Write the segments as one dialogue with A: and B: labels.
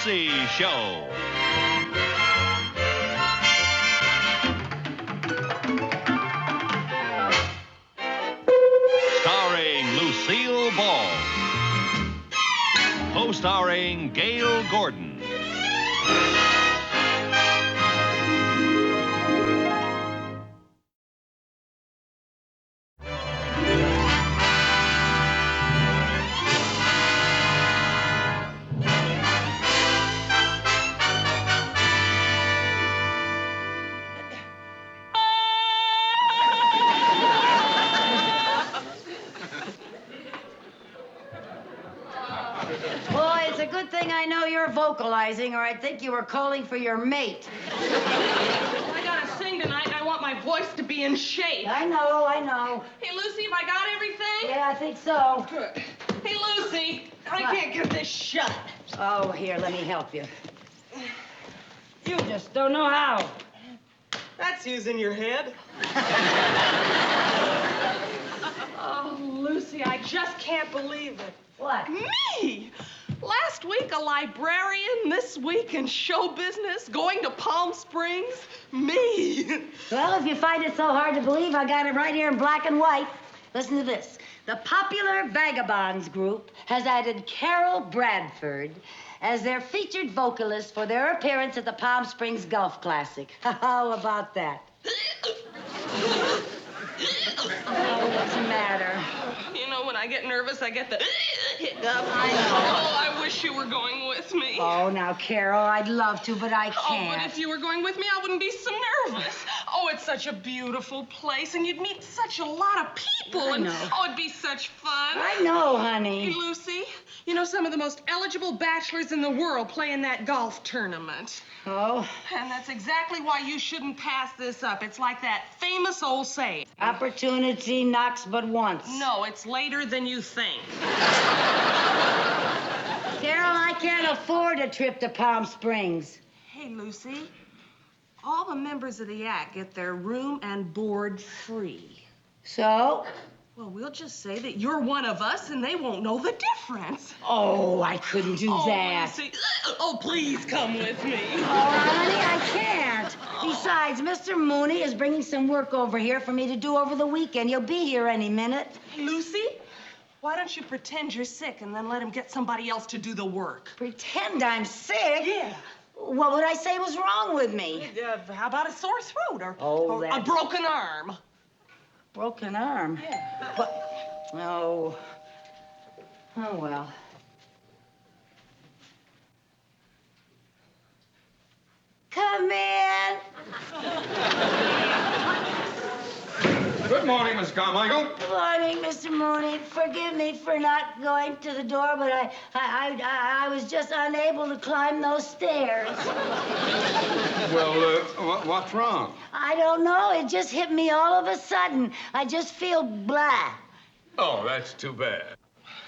A: Lucy Show. Starring Lucille Ball. Co-starring Gail Gordon.
B: Boy, it's a good thing I know you're vocalizing, or I'd think you were calling for your mate.
C: I gotta sing tonight. I want my voice to be in shape.
B: I know.
C: Hey, Lucy, have I got everything?
B: Yeah, I think so.
C: Good. Hey, Lucy, I can't get this shut.
B: Oh, here, let me help you. You just don't know how.
C: That's using your head. Oh, Lucy, I just can't believe it.
B: What?
C: Me! Last week, a librarian. This week, in show business. Going to Palm Springs. Me!
B: Well, if you find it so hard to believe, I got it right here in black and white. Listen to this. The popular Vagabonds group has added Carol Bradford as their featured vocalist for their appearance at the Palm Springs Golf Classic. How about that? Oh, what's the matter?
C: You know, when I get nervous, I get the hiccup.
B: I know.
C: Oh, I wish you were going with me.
B: Oh, now, Carol, I'd love to, but I can't.
C: Oh, but if you were going with me, I wouldn't be so nervous. Oh, it's such a beautiful place, and you'd meet such a lot of people.
B: I know.
C: Oh, it'd be such fun.
B: I know,
C: Hey,
B: honey.
C: Lucy, you know some of the most eligible bachelors in the world play in that golf tournament.
B: Oh,
C: And that's exactly why you shouldn't pass this up. It's like that famous old saying.
B: opportunity knocks but once.
C: No, it's later than you think.
B: Carol, I can't afford a trip to Palm Springs.
C: Hey, Lucy, all the members of the act get their room and board free.
B: So?
C: Well, we'll just say that you're one of us and they won't know the difference.
B: Oh, I couldn't do that.
C: Lucy, oh, please come with me.
B: All right, honey, I can't. Besides, Mr. Mooney is bringing some work over here for me to do over the weekend. He'll be here any minute.
C: Hey, Lucy, why don't you pretend you're sick and then let him get somebody else to do the work?
B: Pretend I'm sick?
C: Yeah.
B: What would I say was wrong with me?
C: How about a sore throat or,
B: Oh,
C: or a
B: that-
C: broken arm?
B: Broken arm?
C: Yeah.
B: What? Oh. Oh, well. Come in.
D: Good morning, Miss Carmichael.
B: Good morning, Mr. Mooney. Forgive me for not going to the door, but I was just unable to climb those stairs.
D: Well, what's wrong?
B: I don't know. It just hit me all of a sudden. I just feel blah.
D: Oh, that's too bad.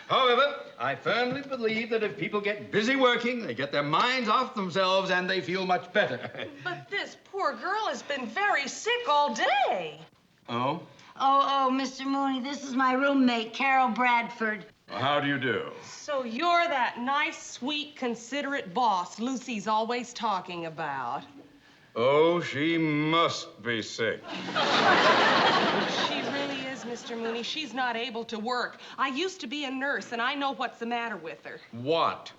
D: However, I firmly believe that if people get busy working, they get their minds off themselves and they feel much better.
C: But this poor girl has been very sick all day.
D: Oh?
B: Oh, Mr. Mooney, this is my roommate, Carol Bradford.
D: How do you do?
C: So you're that nice, sweet, considerate boss Lucy's always talking about.
D: Oh, she must be sick.
C: She really is, Mr. Mooney. She's not able to work. I used to be a nurse, and I know what's the matter with her.
D: What?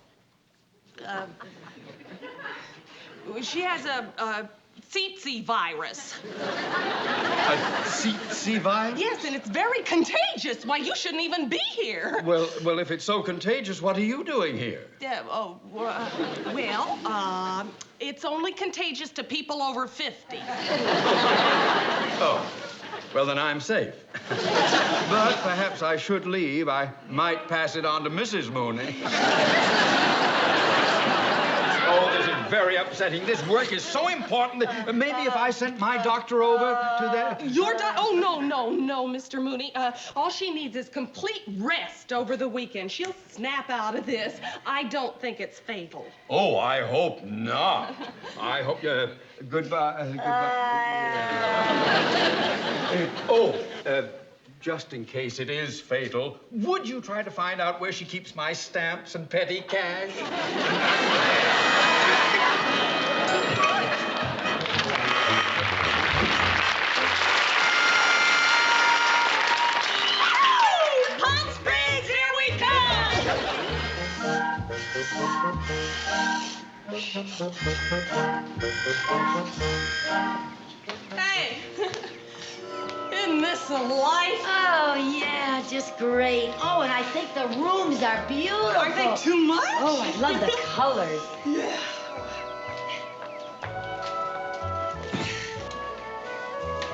C: She has a tsetse virus.
D: A tsetse virus?
C: Yes, and it's very contagious. Why, you shouldn't even be here.
D: Well, if it's so contagious, what are you doing here?
C: It's only contagious to people over 50.
D: Oh, well, then I'm safe. But perhaps I should leave. I might pass it on to Mrs. Mooney. Oh, this is very upsetting. This work is so important that maybe if I sent my doctor over to there...
C: Your doctor? Oh, no, Mr. Mooney. All she needs is complete rest over the weekend. She'll snap out of this. I don't think it's fatal.
D: Oh, I hope not. I hope you... Goodbye. just in case it is fatal, would you try to find out where she keeps my stamps and petty cash?
C: Palm Springs, here we come! Hey, isn't this a life?
B: Oh, yeah, just great. Oh, and I think the rooms are beautiful.
C: Aren't they too much?
B: Oh, I love the colors.
C: Yeah.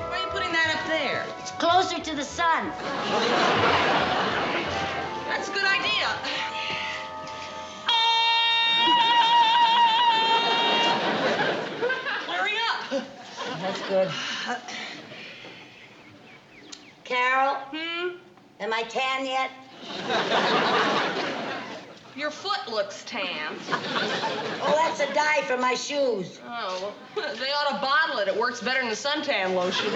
C: Why are you putting that up there?
B: It's closer to the sun.
C: That's a good idea. Hurry up.
B: That's good. Carol, am I tan yet?
C: Your foot looks tan.
B: Oh, that's a dye for my shoes.
C: Oh, well, they ought to bottle it. It works better than the suntan lotion.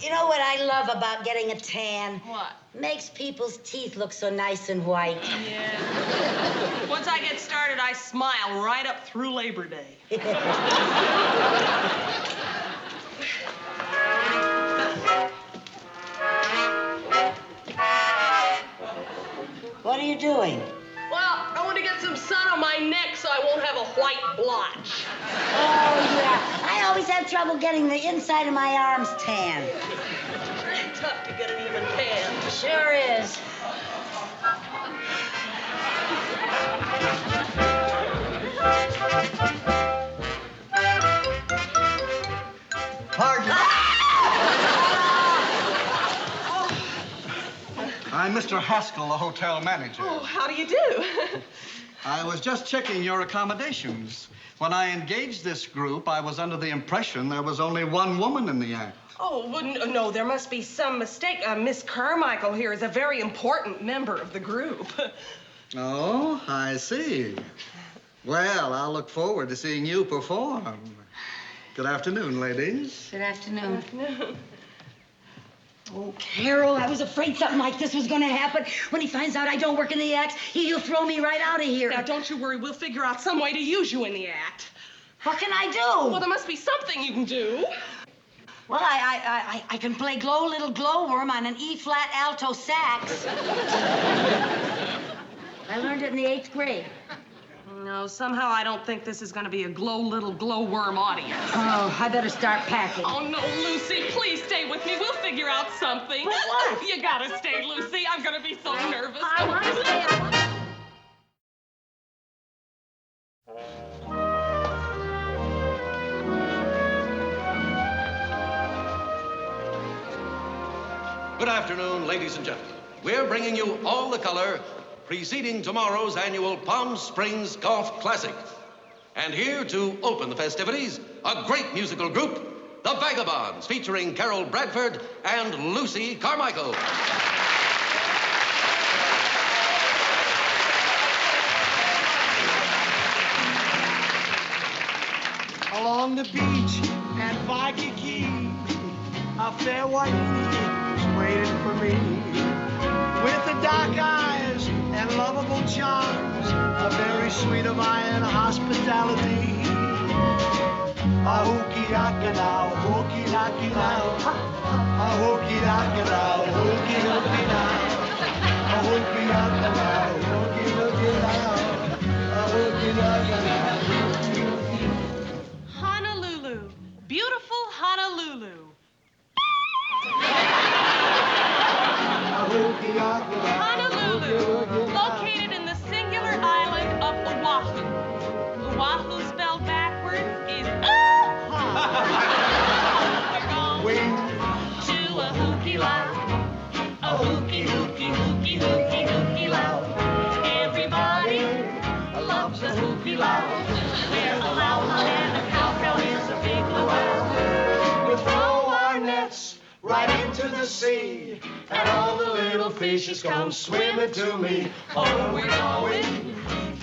B: You know what I love about getting a tan?
C: What?
B: Makes people's teeth look so nice and white.
C: Yeah. Once I get started, I smile right up through Labor Day.
B: What are you doing?
C: Well, I want to get some sun on my neck so I won't have a white blotch.
B: Oh, yeah. I always have trouble getting the inside of my arms tan.
C: Tough to get an even tan.
B: Sure is.
E: Pardon. I'm Mr. Haskell, the hotel manager.
C: Oh, how do you do?
E: I was just checking your accommodations. When I engaged this group, I was under the impression there was only one woman in the act.
C: Oh, no, there must be some mistake. Miss Carmichael here is a very important member of the group.
E: Oh, I see. Well, I'll look forward to seeing you perform. Good afternoon, ladies.
B: Good afternoon. Oh, Carol, I was afraid something like this was going to happen. When he finds out I don't work in the act, he'll throw me right out of here.
C: Now, don't you worry. We'll figure out some way to use you in the act.
B: What can I do?
C: Well, there must be something you can do.
B: Well, I can play Glow Little Glowworm on an E-flat alto sax. I learned it in the 8th grade.
C: No, somehow I don't think this is going to be a Glow Little Glowworm audience.
B: Oh, I better start packing.
C: Oh, no, Lucy, please stay with me. We'll figure out something.
B: But what?
C: You gotta stay, Lucy. I'm gonna be so nervous.
B: I want to stay.
F: Good afternoon, ladies and gentlemen. We're bringing you all the color preceding tomorrow's annual Palm Springs Golf Classic. And here to open the festivities, a great musical group, the Vagabonds, featuring Carol Bradford and Lucy Carmichael.
G: Along the beach at Waikiki, a fair white lady was waiting for me. With the dark eyes and lovable charms, a very sweet of iron hospitality. A hooky-daka now, hooky-daki now. A hooky-daka now, hooky-dooky now. A hooky-daka now, hooky-dooky now. A hooky-daka now.
C: Honolulu. Beautiful Honolulu. Honolulu, located in the singular island of Oahu. Oahu spelled backwards is We're going to a hooky lounge. A hooky, hooky, hooky, hooky, hooky lounge. Everybody loves a hooky lounge. Where a lounge and a cowbell is a big luau.
G: We throw our nets right into the sea, and all the little fishes come swimming to me.
C: Oh, we're going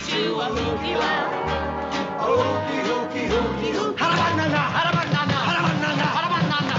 C: to a hooky lounge.
G: A hooky, hooky, hooky, hooky. Halabanana, halabanana, halabanana, halabanana.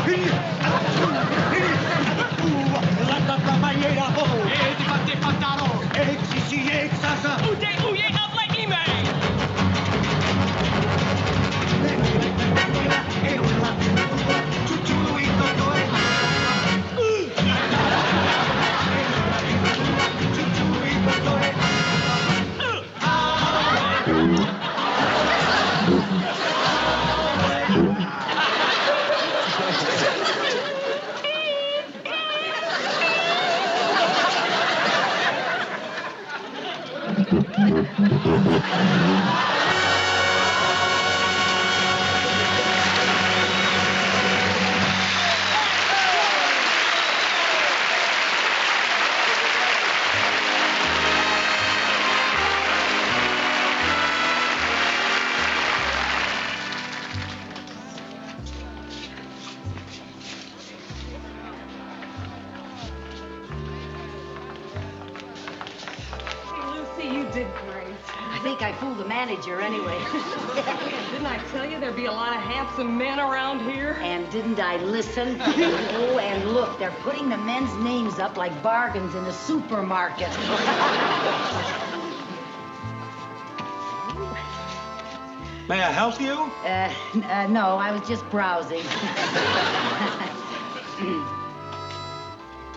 B: think I fooled the manager anyway.
H: Didn't I tell you there'd be a lot of handsome men around here?
B: And didn't I listen? Oh, and look, they're putting the men's names up like bargains in a supermarket.
G: May I help you?
B: No, I was just browsing.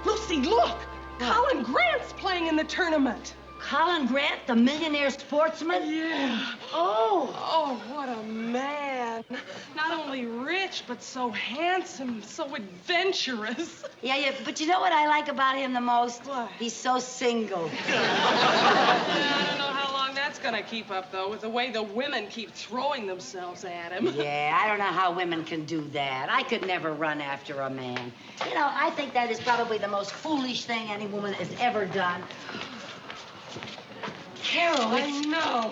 H: Lucy, look! Colin Grant's playing in the tournament.
B: Colin Grant, the millionaire sportsman?
H: Yeah. Oh, what a man. Not only rich, but so handsome, so adventurous.
B: Yeah, but you know what I like about him the most?
H: What?
B: He's so single.
H: I don't know how long that's gonna keep up, though, with the way the women keep throwing themselves at him.
B: Yeah, I don't know how women can do that. I could never run after a man. You know, I think that is probably the most foolish thing any woman has ever done. Carol,
H: I know.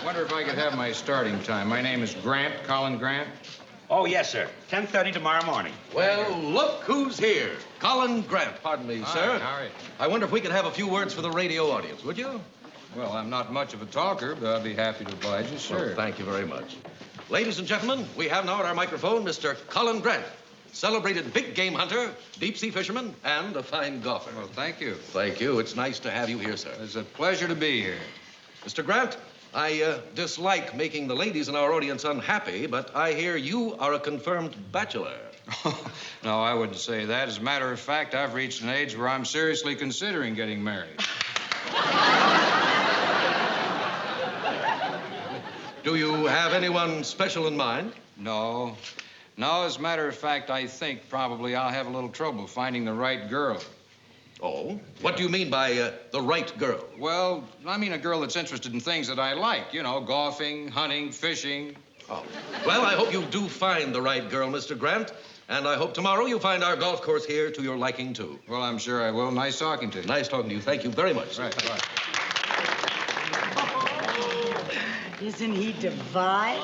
I: Wonder if I could have my starting time. My name is Grant, Colin Grant.
J: Oh, yes, sir. 10:30 tomorrow morning.
F: Well, look who's here. Colin Grant. Pardon me, sir.
I: All right.
F: I wonder if we could have a few words for the radio audience, would you?
I: Well, I'm not much of a talker, but I'll be happy to oblige you, sure.
F: Well, thank you very much. Ladies and gentlemen, we have now at our microphone Mr. Colin Grant, celebrated big game hunter, deep-sea fisherman, and a fine golfer.
I: Well, thank you.
F: Thank you. It's nice to have you here, sir.
I: It's a pleasure to be here.
F: Mr. Grant, I dislike making the ladies in our audience unhappy, but I hear you are a confirmed bachelor.
I: No, I wouldn't say that. As a matter of fact, I've reached an age where I'm seriously considering getting married.
F: Do you have anyone special in mind?
I: No. No, as a matter of fact, I think probably I'll have a little trouble finding the right girl.
F: Oh? What do you mean by the right girl?
I: Well, I mean a girl that's interested in things that I like. You know, golfing, hunting, fishing.
F: Oh. Well, I hope you do find the right girl, Mr. Grant. And I hope tomorrow you'll find our golf course here to your liking, too.
I: Well, I'm sure I will. Nice talking to you.
F: Nice talking to you. Thank you very much.
I: Right, bye.
B: Isn't he divine?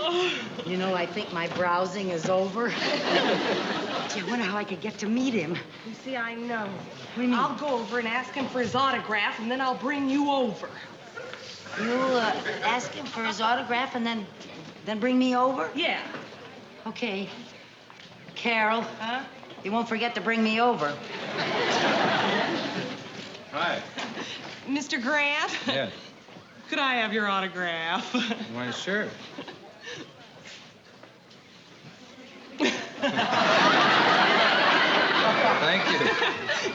B: You know, I think my browsing is over. Gee, I wonder how I could get to meet him.
H: You see, I know.
B: What do you mean?
H: I'll go over and ask him for his autograph, and then I'll bring you over.
B: You'll ask him for his autograph and then bring me over?
H: Yeah.
B: Okay. Carol.
H: Huh?
B: You won't forget to bring me over.
I: Hi.
H: Mr. Grant?
I: Yeah.
H: Could I have your autograph?
I: Why, sure. Thank you.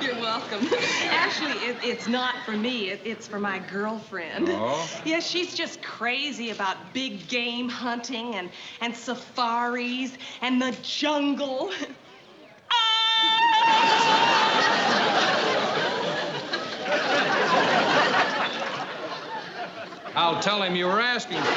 H: You're welcome. Actually, it's not for me. It's for my girlfriend.
I: Oh?
H: Yes, she's just crazy about big game hunting and safaris and the jungle.
I: I'll tell him you were asking for it.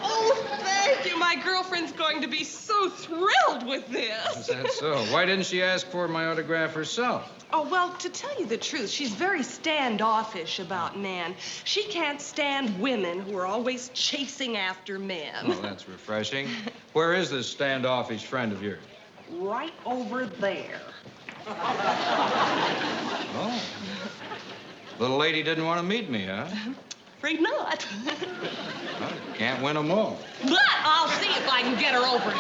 H: Oh, thank you. My girlfriend's going to be so thrilled with this.
I: Is that so? Why didn't she ask for my autograph herself?
H: Oh, well, to tell you the truth, she's very standoffish about men. She can't stand women who are always chasing after men.
I: Well, that's refreshing. Where is this standoffish friend of yours?
H: Right over there.
I: Oh. Little lady didn't want to meet me, huh?
H: Afraid not.
I: Well, can't win them all.
H: But I'll see if I can get her over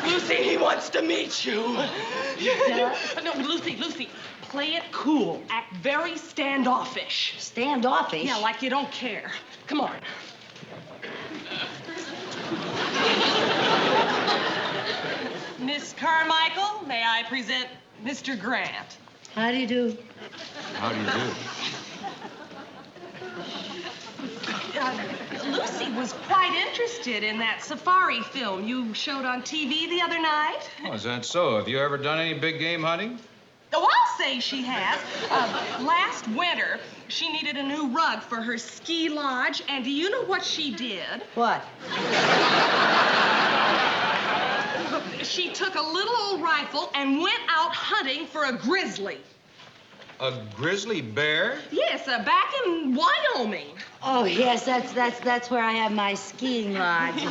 H: here. Lucy, he wants to meet you. No, Lucy, play it cool. Act very standoffish.
B: Standoffish?
H: Yeah, like you don't care. Come on. Miss Carmichael, may I present Mr. Grant?
B: How do you do?
I: How do you do?
H: Lucy was quite interested in that safari film you showed on TV the other night.
I: Oh, is that so? Have you ever done any big game hunting?
H: Oh, I'll say she has. Last winter, she needed a new rug for her ski lodge, and do you know what she did?
B: What?
H: She took a little old rifle and went out hunting for a grizzly.
I: A grizzly bear?
H: Yes, back in Wyoming.
B: Oh, yes, that's where I have my skiing lodge.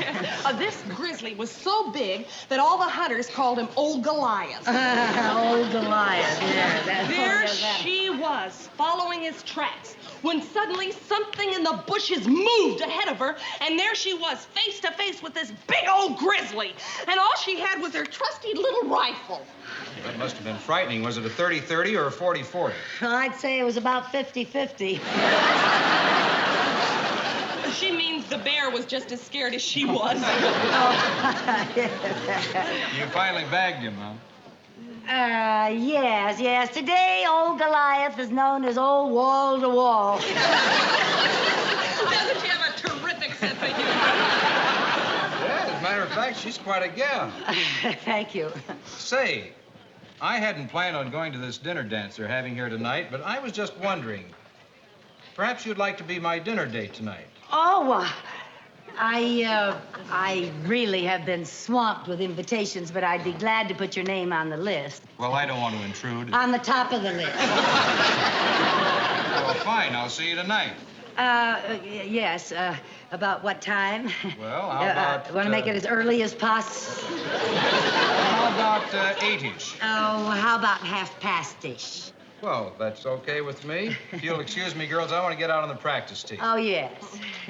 H: This grizzly was so big that all the hunters called him Old Goliath.
B: Old Goliath, yeah.
H: There she was, following his tracks, when suddenly something in the bushes moved ahead of her, and there she was, face to face with this big old grizzly. And all she had was her trusty little rifle.
I: That must have been frightening. Was it a 30-30 or a 40-40?
B: I'd say it was about 50-50.
H: She means the bear was just as scared as she was.
I: You finally bagged him, huh?
B: Yes. Today, old Goliath is known as Old Wall to Wall.
H: Doesn't she have a terrific sense of humor?
I: Yeah, as a matter of fact, she's quite a gal.
B: Thank you.
I: Say, I hadn't planned on going to this dinner dance they're having here tonight, but I was just wondering, perhaps you'd like to be my dinner date tonight.
B: Oh, I really have been swamped with invitations, but I'd be glad to put your name on the list.
I: Well, I don't want to intrude.
B: On the top of the list.
I: Well, fine. I'll see you tonight.
B: Yes. About what time?
I: Well, how about...
B: Want to make it as early as possible?
I: How about 8-ish?
B: Oh, how about 1:30-ish?
I: Well, that's okay with me. If you'll excuse me, girls, I want to get out on the practice tee.
B: Oh, yes.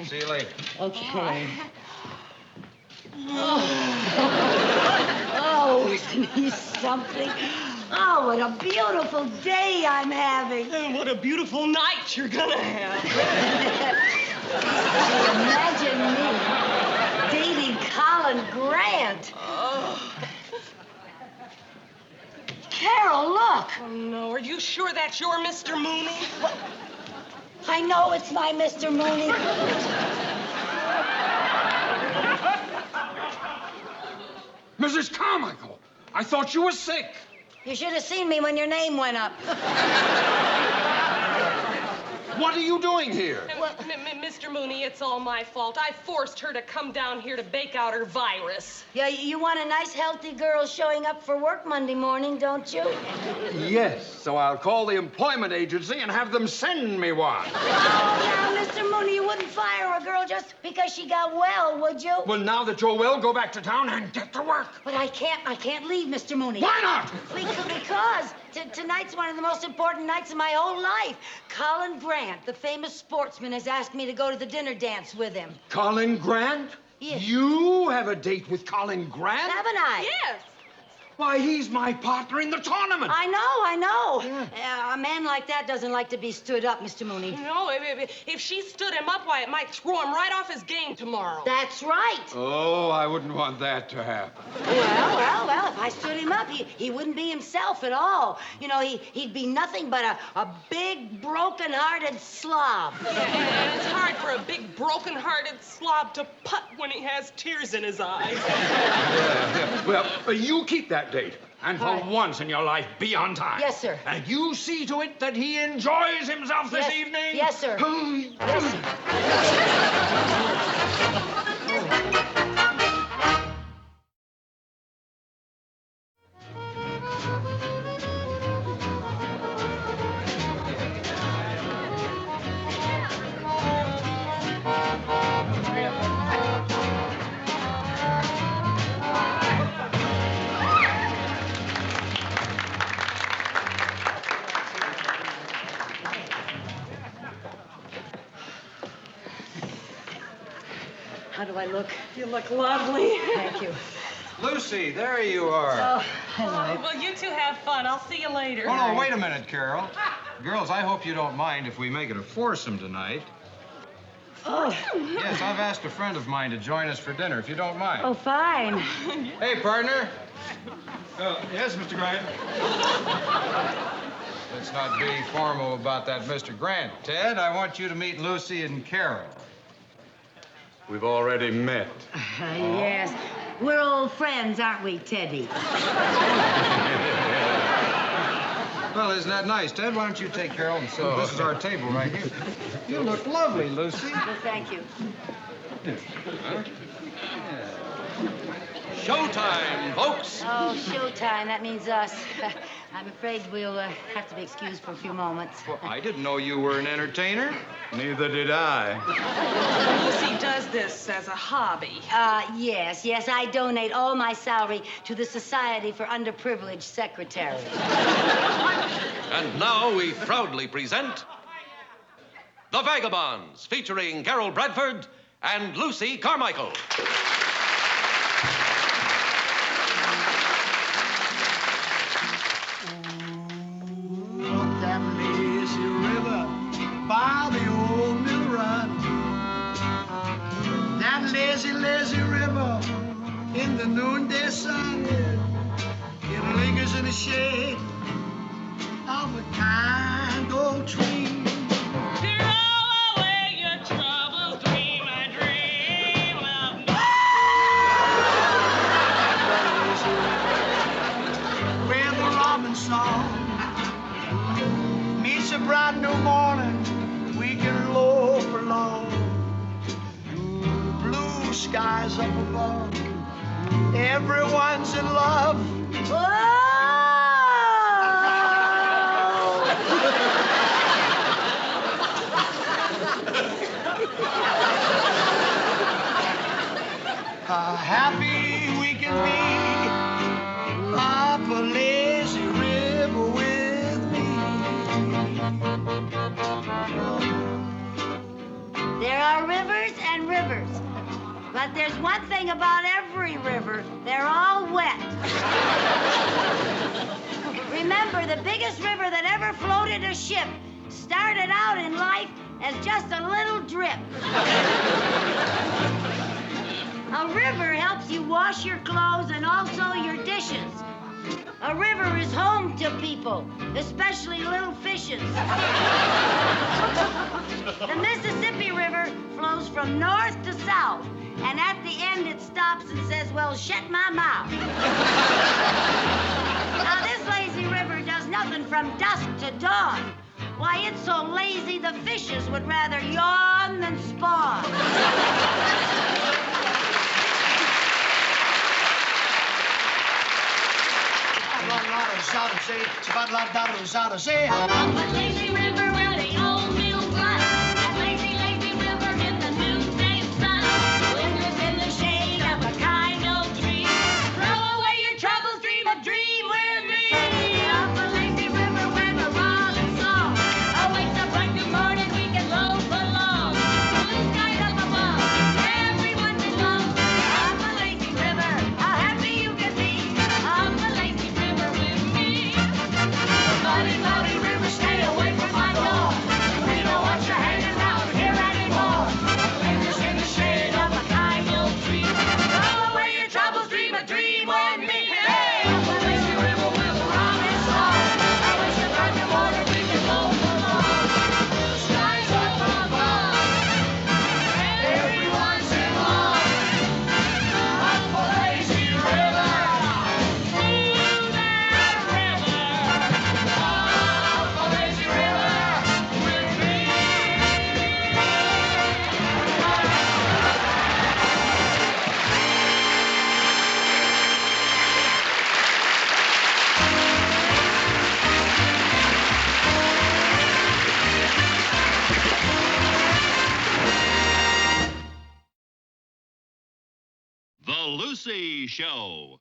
I: See you later.
B: Okay. Oh, isn't he something? Oh, what a beautiful day I'm having.
H: And what a beautiful night you're gonna have.
B: Imagine me dating Colin Grant. Carol, look.
H: Oh, no. Are you sure that's your Mr. Mooney?
B: What? I know it's my Mr. Mooney.
D: Mrs. Carmichael, I thought you were sick.
B: You should have seen me when your name went up.
D: What are you doing here?
H: Mr. Mooney, it's all my fault. I forced her to come down here to bake out her virus.
B: Yeah, you want a nice, healthy girl showing up for work Monday morning, don't you?
D: Yes, so I'll call the employment agency and have them send me one.
B: Oh, now, Mr. Mooney, you wouldn't fire a girl just because she got well, would you?
D: Well, now that you're well, go back to town and get to work.
B: But I can't leave, Mr. Mooney.
D: Why not?
B: Because tonight's one of the most important nights of my whole life. Colin Grant, the famous sportsman, has asked me to go to the dinner dance with him.
D: Colin Grant?
B: Yes.
D: You have a date with Colin Grant?
B: Haven't I?
H: Yes.
D: Why, he's my partner in the tournament.
B: I know. Yeah. A man like that doesn't like to be stood up, Mr. Mooney.
H: No, if she stood him up, why, it might throw him right off his game tomorrow.
B: That's right.
D: Oh, I wouldn't want that to happen.
B: Well, if I stood him up, he wouldn't be himself at all. You know, he'd be nothing but a big, broken-hearted slob.
H: And it's hard for a big, broken-hearted slob to putt when he has tears in his eyes.
D: Yeah. Well, you keep that date. And for once in your life, be on time.
B: Yes, sir.
D: And you see to it that he enjoys himself this evening.
B: Yes, sir. Yes, sir. How do I look?
H: You look lovely.
B: Thank you.
I: Lucy, there you are.
B: Oh, hello.
H: Well, you two have fun. I'll see you later.
I: Oh, no, wait a minute, Carol. Girls, I hope you don't mind if we make it a foursome tonight.
B: Oh.
I: Yes, I've asked a friend of mine to join us for dinner, if you don't mind.
B: Oh, fine.
I: Hey, partner.
D: Yes, Mr. Grant.
I: Let's not be formal about that, Mr. Grant. Ted, I want you to meet Lucy and Carol.
D: We've already met.
B: Yes. We're old friends, aren't we, Teddy?
I: Well, isn't that nice? Ted, why don't you take Carol and sit? This is our table right here. You look lovely, Lucy.
B: Well, thank you.
F: Showtime, folks.
B: Oh, showtime. That means us. I'm afraid we'll have to be excused for a few moments.
I: Well, I didn't know you were an entertainer.
D: Neither did I.
H: Lucy does this as a hobby.
B: Yes, I donate all my salary to the Society for Underprivileged Secretaries.
F: And now we proudly present The Vagabonds, featuring Carol Bradford and Lucy Carmichael.
G: Up that lazy river by the old mill run. That lazy, lazy river in the noonday sun. It lingers in the shade of a kind old tree.
C: Throw away your troubles, dream a dream of me.
G: Where the robin song meets a bright new morning, we can loaf along. Blue skies up above, everyone's in love. Happy we can be up a lazy river with me.
B: There are rivers and rivers, but there's one thing about every river, they're all wet. Remember, the biggest river that ever floated a ship started out in life as just a little drip. A river helps you wash your clothes and also your dishes. A river is home to people, especially little fishes. The Mississippi River flows from north to south, and at the end it stops and says, well, shut my mouth. Now, this lazy river does nothing from dusk to dawn. Why, it's so lazy the fishes would rather yawn than spawn.
C: Up a lazy river where the old mills run. That lazy, lazy river in the noonday sun. Lingers in the shade of a kind old tree. Throw away your troubles, dream a dream with me. Up a lazy river where the robin song awakes up bright new morning, we can loaf along. Blue skies up above, everyone's in love. Up a lazy river, how happy you can be. Up a lazy river with me. Muddy, muddy river, stay away from my door. We don't want you hanging out here anymore. Lingers in the shade of a kind old tree. Throw away your troubles, dream a dream with me. Hey, up a lazy river with a robin song. I wish you brought the water, we could loaf along. Blue skies up above, everyone's in love. Up a lazy river, through that river. Up a lazy river with me.
A: The Lucy Show.